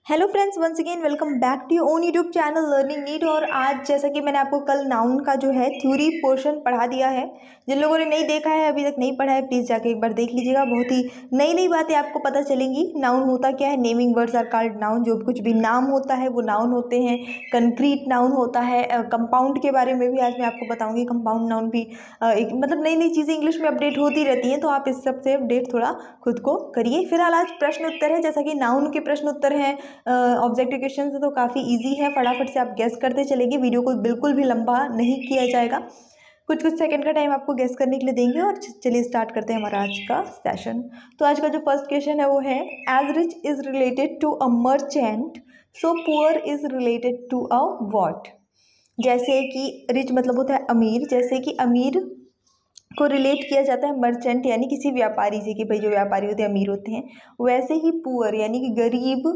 Hello friends, once again welcome back to your own YouTube channel learning need. और आज जैसा कि मैंने आपको कल नाउन का जो है थ्योरी पोर्शन पढ़ा दिया है। जिन लोगों ने नहीं देखा है, अभी तक नहीं पढ़ा है, प्लीज़ जाके एक बार देख लीजिएगा। बहुत ही नई नई बातें आपको पता चलेंगी। नाउन होता क्या है, naming words are called noun. जो कुछ भी नाम होता है वो नाउन होते हैं। कंक्रीट नाउन होता है। कंपाउंड के बारे में भी आज मैं आपको बताऊँगी। कंपाउंड नाउन भी एक मतलब नई नई चीज़ें इंग्लिश में अपडेट होती रहती हैं, तो आप इस सब से अपडेट थोड़ा खुद को करिए। फिलहाल आज प्रश्न उत्तर है, जैसा कि नाउन के प्रश्न उत्तर हैं। ऑब्जेक्टिव क्वेश्चन तो काफ़ी इजी है, फटाफट से आप गेस करते चलेंगे। वीडियो को बिल्कुल भी लंबा नहीं किया जाएगा, कुछ कुछ सेकंड का टाइम आपको गेस करने के लिए देंगे। और चलिए स्टार्ट करते हैं हमारा आज का सेशन। तो आज का जो फर्स्ट क्वेश्चन है वो है, as rich is related to a merchant so poor is related to a what. जैसे कि रिच मतलब होता है अमीर, जैसे कि अमीर को रिलेट किया जाता है मर्चेंट यानी किसी व्यापारी से, कि भाई जो व्यापारी होते हैं अमीर होते हैं। वैसे ही पुअर यानी कि गरीब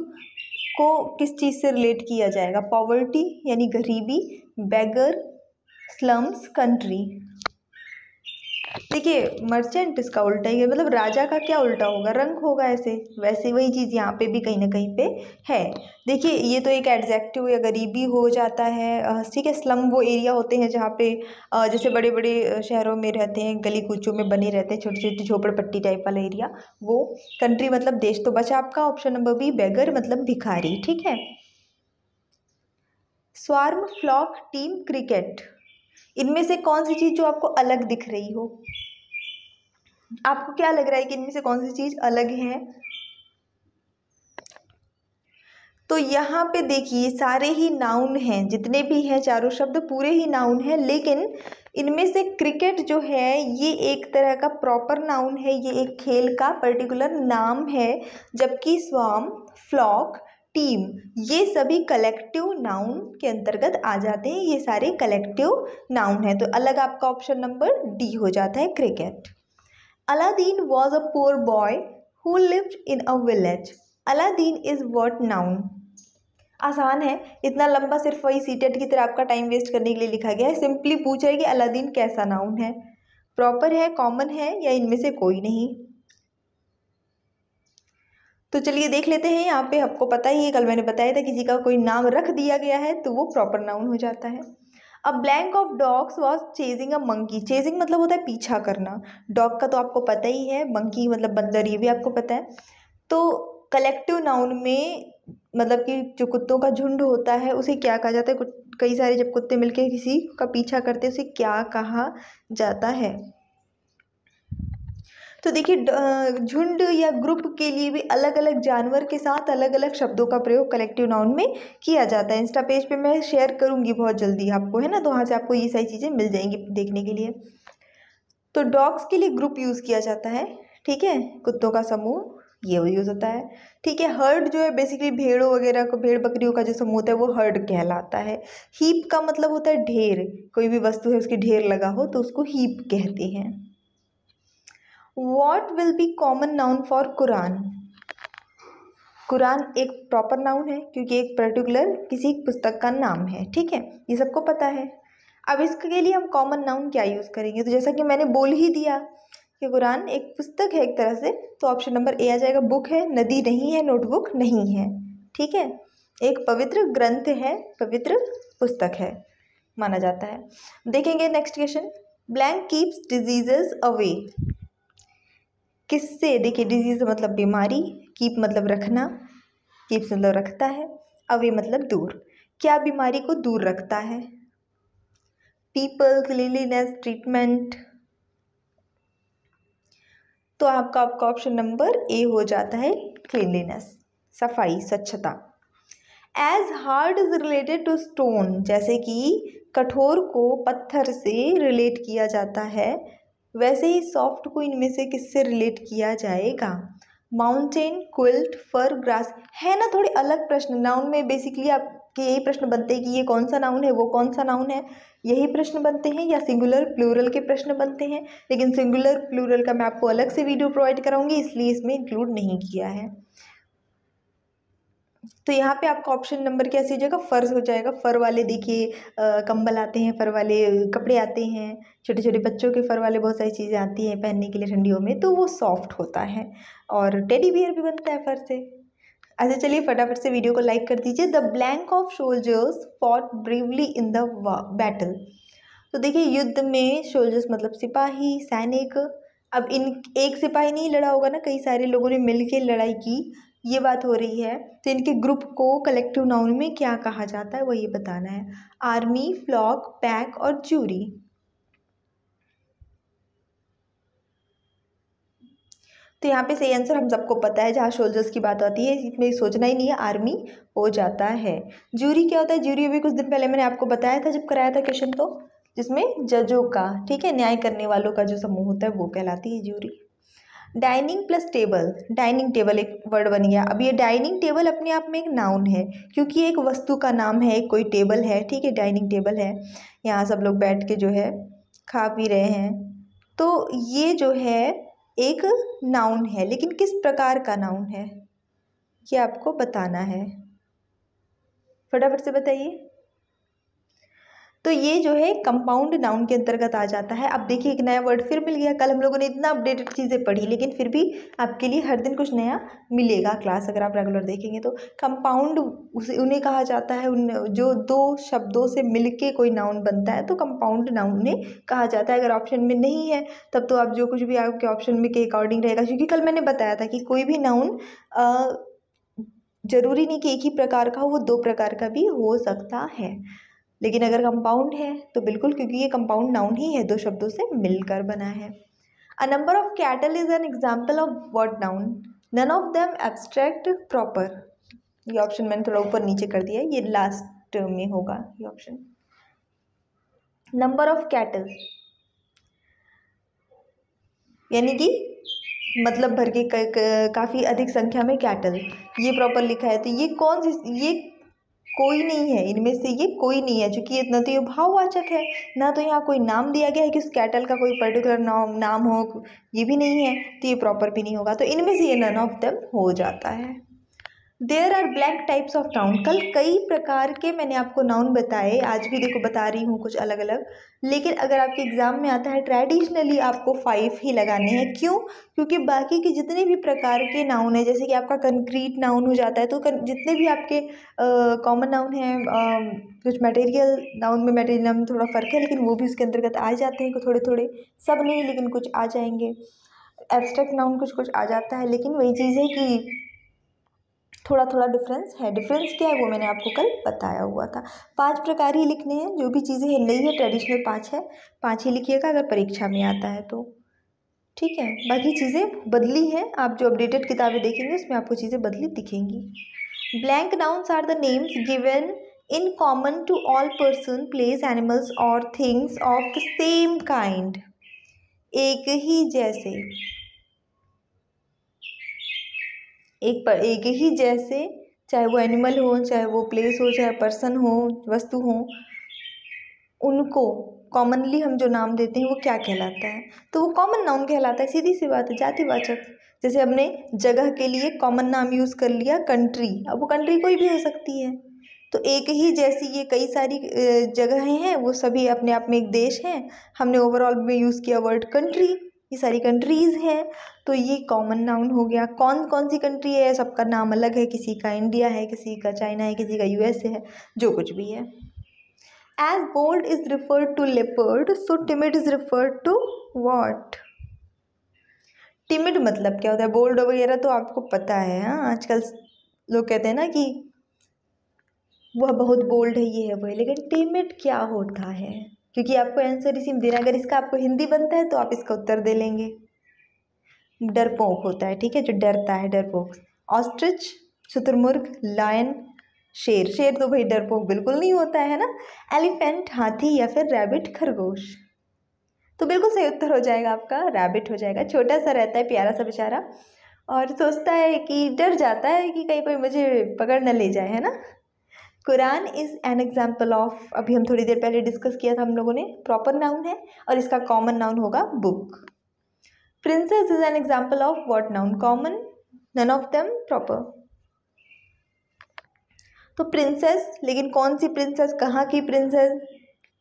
को किस चीज़ से रिलेट किया जाएगा? पॉवर्टी यानी गरीबी, बेगर, स्लम्स, कंट्री। देखिए मर्चेंट इसका उल्टा ही है, मतलब राजा का क्या उल्टा होगा? रंक होगा ऐसे। वैसे वही चीज़ यहाँ पे भी कहीं ना कहीं पे है। देखिए ये तो एक एडजेक्टिव या गरीबी हो जाता है। ठीक है, स्लम वो एरिया होते हैं जहाँ पे जैसे बड़े बड़े शहरों में रहते हैं, गली कूचों में बने रहते हैं छोटी छोटी झोपड़पट्टी टाइप वाला एरिया, वो। कंट्री मतलब देश। तो बचा आपका ऑप्शन नंबर बी, बेगर मतलब भिखारी। ठीक है। स्वार्म, फ्लॉक, टीम, क्रिकेट, इनमें से कौन सी चीज़ जो आपको अलग दिख रही हो? आपको क्या लग रहा है कि इनमें से कौन सी चीज़ अलग है? तो यहाँ पे देखिए सारे ही नाउन हैं, जितने भी हैं चारों शब्द पूरे ही नाउन हैं, लेकिन इनमें से क्रिकेट जो है ये एक तरह का प्रॉपर नाउन है, ये एक खेल का पर्टिकुलर नाम है। जबकि स्वार्म, फ्लॉक, टीम ये सभी कलेक्टिव नाउन के अंतर्गत आ जाते हैं। ये सारे कलेक्टिव नाउन है, तो अलग आपका ऑप्शन नंबर डी हो जाता है, cricket. Aladdin was a poor boy who lived in a village. Aladdin is what noun? आसान है, इतना लंबा सिर्फ वही सीटेट की तरह आपका टाइम वेस्ट करने के लिए लिखा गया है। सिंपली पूछा है कि अलादीन कैसा नाउन है, प्रॉपर है, कॉमन है, या इनमें से कोई नहीं। तो चलिए देख लेते हैं। यहाँ पे आपको पता ही है, कल मैंने बताया था, किसी का कोई नाम रख दिया गया है तो वो प्रॉपर नाउन हो जाता है। A blank of dogs was chasing a monkey. Chasing मतलब होता है पीछा करना। डॉग का तो आपको पता ही है, मंकी मतलब बंदर, ये भी आपको पता है। तो कलेक्टिव नाउन में मतलब कि जो कुत्तों का झुंड होता है उसे क्या कहा जाता है? कई सारे जब कुत्ते मिलकर किसी का पीछा करते हैं उसे क्या कहा जाता है? तो देखिए झुंड या ग्रुप के लिए भी अलग अलग जानवर के साथ अलग अलग शब्दों का प्रयोग कलेक्टिव नाउन में किया जाता है। इंस्टा पेज पे मैं शेयर करूँगी बहुत जल्दी आपको, है ना, तो वहाँ से आपको ये सारी चीज़ें मिल जाएंगी देखने के लिए। तो डॉग्स के लिए ग्रुप यूज़ किया जाता है, ठीक है, कुत्तों का समूह ये यूज़ होता है। ठीक है, हर्ड जो है बेसिकली भेड़ों वगैरह को, भेड़ बकरियों का जो समूह होता है वो हर्ड कहलाता है। हीप का मतलब होता है ढेर, कोई भी वस्तु है उसकी ढेर लगा हो तो उसको हीप कहते हैं। What will be common noun for Quran? Quran एक प्रॉपर नाउन है क्योंकि एक पर्टिकुलर किसी पुस्तक का नाम है, ठीक है, ये सबको पता है। अब इसके लिए हम कॉमन नाउन क्या यूज़ करेंगे? तो जैसा कि मैंने बोल ही दिया कि कुरान एक पुस्तक है एक तरह से, तो ऑप्शन नंबर ए आ जाएगा। बुक है, नदी नहीं है, नोटबुक नहीं है, ठीक है, एक पवित्र ग्रंथ है, पवित्र पुस्तक है माना जाता है। देखेंगे next question. Blank keeps diseases away. किससे? देखिए डिजीज मतलब बीमारी, कीप मतलब रखना, कीप्स मतलब रखता है, अवे मतलब दूर। क्या बीमारी को दूर रखता है? People, cleanliness, treatment. तो आपका ऑप्शन नंबर ए हो जाता है, क्लीनलीनेस, सफाई, स्वच्छता। As hard is related to stone, जैसे कि कठोर को पत्थर से रिलेट किया जाता है, वैसे ही सॉफ्ट को इनमें से किससे रिलेट किया जाएगा? माउंटेन, क्विल्ट, फर, ग्रास। है ना थोड़े अलग प्रश्न नाउन में। बेसिकली आपके यही प्रश्न बनते हैं कि ये कौन सा नाउन है, वो कौन सा नाउन है, यही प्रश्न बनते हैं, या सिंगुलर प्लूरल के प्रश्न बनते हैं। लेकिन सिंगुलर प्लूरल का मैं आपको अलग से वीडियो प्रोवाइड कराऊंगी, इसलिए इसमें इंक्लूड नहीं किया है। तो यहाँ पे आपका ऑप्शन नंबर क्या हो जाएगा? फर हो जाएगा। फर वाले देखिए कंबल आते हैं, फर वाले कपड़े आते हैं, छोटे छोटे बच्चों के फर वाले बहुत सारी चीज़ें आती हैं पहनने के लिए ठंडियों में, तो वो सॉफ्ट होता है। और टेडी बियर भी बनता है फर से। अच्छा चलिए फटाफट से वीडियो को लाइक कर दीजिए। The blank of soldiers fought bravely in the battle. तो देखिए युद्ध में सोल्जर्स मतलब सिपाही, सैनिक। अब इन एक सिपाही नहीं लड़ा होगा ना, कई सारे लोगों ने मिलकर लड़ाई की, ये बात हो रही है। तो इनके ग्रुप को कलेक्टिव नाउन में क्या कहा जाता है वो ये बताना है। आर्मी, फ्लॉक, पैक और ज्यूरी। तो यहाँ पे सही आंसर हम सबको पता है, जहाँ सोल्जर्स की बात आती है इसमें सोचना ही नहीं है, आर्मी हो जाता है। ज्यूरी क्या होता है? ज्यूरी अभी कुछ दिन पहले मैंने आपको बताया था जब कराया था क्वेश्चन, तो जिसमें जजों का, ठीक है, न्याय करने वालों का जो समूह होता है वो कहलाती है jury. Dining plus table, dining table एक वर्ड बन गया। अब ये डाइनिंग टेबल अपने आप में एक नाउन है, क्योंकि एक वस्तु का नाम है, कोई टेबल है, ठीक है, डाइनिंग टेबल है, यहाँ सब लोग बैठ के जो है खा पी रहे हैं। तो ये जो है एक नाउन है, लेकिन किस प्रकार का नाउन है ये आपको बताना है, फटाफट से बताइए। तो ये जो है कंपाउंड नाउन के अंतर्गत आ जाता है। अब देखिए एक नया वर्ड फिर मिल गया। कल हम लोगों ने इतना अपडेटेड चीज़ें पढ़ी, लेकिन फिर भी आपके लिए हर दिन कुछ नया मिलेगा क्लास, अगर आप रेगुलर देखेंगे तो। कंपाउंड उन्हें कहा जाता है, उन जो दो शब्दों से मिलके कोई नाउन बनता है तो कंपाउंड नाउन उन्हें कहा जाता है। अगर ऑप्शन में नहीं है तब तो आप जो कुछ भी आपके ऑप्शन में के अकॉर्डिंग रहेगा, क्योंकि कल मैंने बताया था कि कोई भी नाउन जरूरी नहीं कि एक ही प्रकार का हो, वो दो प्रकार का भी हो सकता है। लेकिन अगर कंपाउंड है तो बिल्कुल, क्योंकि ये कंपाउंड नाउन ही है, दो शब्दों से मिलकर बना है। A number of cattle is an example of what noun? None of them abstract proper. ये ऑप्शन मैंने थोड़ा ऊपर नीचे कर दिया है, ये लास्ट में होगा ये ऑप्शन। नंबर ऑफ कैटल यानी कि मतलब भर के काफ़ी अधिक संख्या में कैटल, ये प्रॉपर लिखा है। तो ये कौन सी, ये कोई नहीं है, इनमें से ये कोई नहीं है, क्योंकि इतना तो ये भाववाचक है ना, तो यहाँ कोई नाम दिया गया है कि उस कैटल का कोई पर्टिकुलर नाम हो, ये भी नहीं है, तो ये प्रॉपर भी नहीं होगा। तो इनमें से ये नन ऑफ देम हो जाता है। There are blank types of noun. कल कई प्रकार के मैंने आपको नाउन बताए, आज भी देखो बता रही हूँ कुछ अलग अलग, लेकिन अगर आपके एग्जाम में आता है ट्रेडिशनली आपको 5 ही लगाने हैं। क्यों? क्योंकि बाकी के जितने भी प्रकार के नाउन है, जैसे कि आपका कंक्रीट नाउन हो जाता है, तो जितने भी आपके कॉमन नाउन हैं, कुछ मटेरियल नाउन में मटेरियल नाउन में थोड़ा फ़र्क है, लेकिन वो भी उसके अंतर्गत आ जाते हैं, थोड़े थोड़े, सब नहीं लेकिन कुछ आ जाएंगे। एब्स्ट्रैक्ट नाउन कुछ कुछ आ जाता है, लेकिन वही चीज़ है कि थोड़ा थोड़ा डिफरेंस है। डिफरेंस क्या है वो मैंने आपको कल बताया हुआ था। 5 प्रकार ही लिखने हैं, जो भी चीज़ें हैं नहीं है ट्रेडिशनल 5 है, 5 ही लिखिएगा अगर परीक्षा में आता है तो, ठीक है। बाकी चीज़ें बदली हैं, आप जो अपडेटेड किताबें देखेंगे उसमें आपको चीज़ें बदली दिखेंगी। Blank nouns are the names given in common to all person, place, animals और things of the same kind. एक ही जैसे, एक ही जैसे, चाहे वो एनिमल हो, चाहे वो प्लेस हो, चाहे पर्सन हो, वस्तु हो, उनको कॉमनली हम जो नाम देते हैं वो क्या कहलाता है? तो वो कॉमन नाउन कहलाता है, सीधी सी बात है, जातिवाचक। जैसे हमने जगह के लिए कॉमन नाम यूज़ कर लिया कंट्री, अब वो कंट्री कोई भी हो सकती है। तो एक ही जैसी ये कई सारी जगहें हैं, वो सभी अपने आप में एक देश हैं, हमने ओवरऑल में यूज़ किया वर्ड कंट्री, ये सारी कंट्रीज़ हैं, तो ये कॉमन नाउन हो गया। कौन कौन सी कंट्री है, सबका नाम अलग है, किसी का इंडिया है, किसी का चाइना है, किसी का यूएसए है, जो कुछ भी है। As bold is referred to leopard, so timid is referred to what? Timid मतलब क्या होता है? बोल्ड वगैरह तो आपको पता है, हाँ, आजकल लोग कहते हैं ना कि वह बहुत बोल्ड है, ये है वो है, लेकिन टिमिड क्या होता है? क्योंकि आपको आंसर इसी में देना, अगर इसका आपको हिंदी बनता है तो आप इसका उत्तर दे लेंगे। डरपोक होता है, ठीक है, जो डरता है, डरपोक। ऑस्ट्रिच, शुतुरमुर्ग, लायन, शेर। शेर तो भाई डरपोक बिल्कुल नहीं होता है ना। एलिफेंट, हाथी, या फिर रैबिट, खरगोश। तो बिल्कुल सही उत्तर हो जाएगा आपका, रैबिट हो जाएगा। छोटा सा रहता है, प्यारा सा बेचारा, और सोचता है कि, डर जाता है कि कहीं कोई मुझे पकड़ न ले जाए, है ना। Quran is an example of, अभी हम थोड़ी देर पहले डिस्कस किया था हम लोगों ने, प्रॉपर नाउन है और इसका कॉमन नाउन होगा book. Princess is an example of what noun? Common, none of them proper. तो प्रिंसेस, लेकिन कौन सी प्रिंसेस, कहाँ की प्रिंसेस,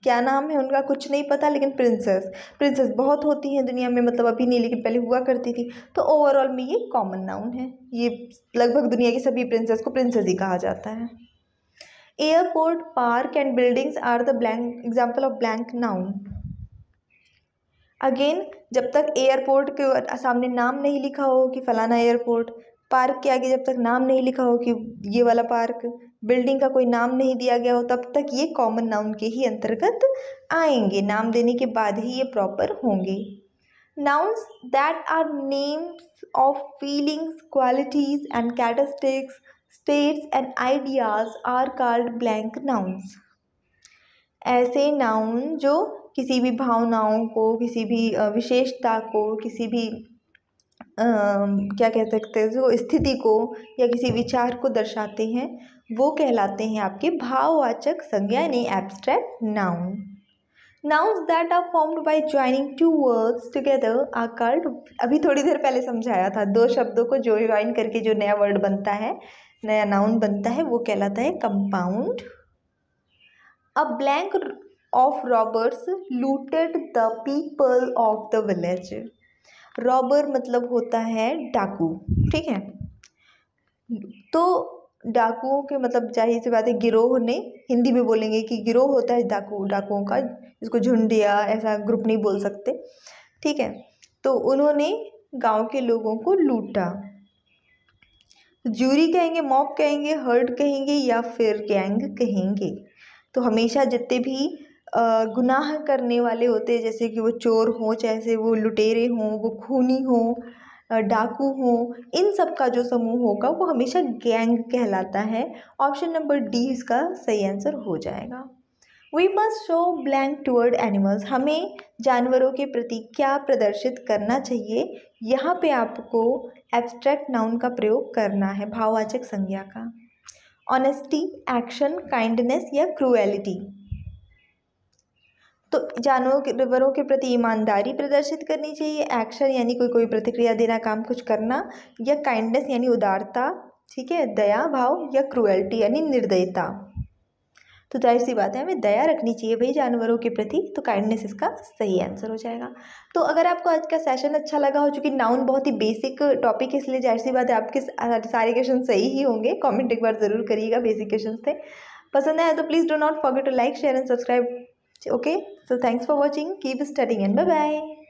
क्या नाम है उनका कुछ नहीं पता, लेकिन प्रिंसेस प्रिंसेस बहुत होती हैं दुनिया में, मतलब अभी नहीं लेकिन पहले हुआ करती थी। तो ओवरऑल में ये कॉमन नाउन है, ये लगभग दुनिया की सभी प्रिंसेस को प्रिंसेस ही कहा जाता है। Airport, park and buildings are the blank example of blank noun. Again, जब तक एयरपोर्ट के सामने नाम नहीं लिखा हो कि फलाना एयरपोर्ट, पार्क के आगे जब तक नाम नहीं लिखा हो कि ये वाला पार्क, बिल्डिंग का कोई नाम नहीं दिया गया हो, तब तक ये कॉमन नाउन के ही अंतर्गत आएंगे। नाम देने के बाद ही ये प्रॉपर होंगे। Nouns that are names of feelings, qualities and characteristics, states and ideas are called blank nouns. ऐसे नाउन जो किसी भी भावनाओं को, किसी भी विशेषता को, किसी भी क्या कह सकते हैं जो स्थिति को या किसी विचार को दर्शाते हैं, वो कहलाते हैं आपके भाववाचक संज्ञा यानी abstract noun. Nouns that are formed by joining two words together are called, अभी थोड़ी देर पहले समझाया था, दो शब्दों को जो ज्वाइन करके जो नया वर्ड बनता है, नया नाउन बनता है, वो कहलाता है compound. A blank of robbers looted the people of the village. Robber मतलब होता है डाकू, ठीक है। तो डाकुओं के मतलब जाहिर सी बात है गिरोह ने, हिंदी में बोलेंगे कि गिरोह होता है डाकुओं का, इसको झुंड या ऐसा ग्रुप नहीं बोल सकते, ठीक है। तो उन्होंने गांव के लोगों को लूटा। ज्यूरी कहेंगे, मॉब कहेंगे, हर्ड कहेंगे या फिर गैंग कहेंगे। तो हमेशा जितने भी गुनाह करने वाले होते हैं, जैसे कि वो चोर हों, चाहे वो लुटेरे हों, वो खूनी हों, डाकू हों, इन सब का जो समूह होगा वो हमेशा गैंग कहलाता है। ऑप्शन नंबर डी इसका सही आंसर हो जाएगा। We must show blank toward animals. हमें जानवरों के प्रति क्या प्रदर्शित करना चाहिए, यहाँ पे आपको एब्स्ट्रैक्ट नाउन का प्रयोग करना है, भाववाचक संज्ञा का। ऑनेस्टी, एक्शन, काइंडनेस या क्रूएलिटी। तो जानवरों के प्रति ईमानदारी प्रदर्शित करनी चाहिए, एक्शन यानी कोई प्रतिक्रिया देना, काम कुछ करना, या काइंडनेस यानी उदारता, ठीक है, दया भाव, या क्रूएल्टी यानी निर्दयता। तो जाहिर सी बात है हमें दया रखनी चाहिए भाई जानवरों के प्रति, तो काइंडनेस इसका सही आंसर हो जाएगा। तो अगर आपको आज का सेशन अच्छा लगा हो, चूँकि नाउन बहुत ही बेसिक टॉपिक है इसलिए जाहिर सी बात है आपके सारे क्वेश्चन सही ही होंगे। कमेंट एक बार ज़रूर करिएगा, बेसिक क्वेश्चन थे। पसंद आया तो please do not forget to like, share and subscribe. Okay, so thanks for watching. Keep studying and bye bye.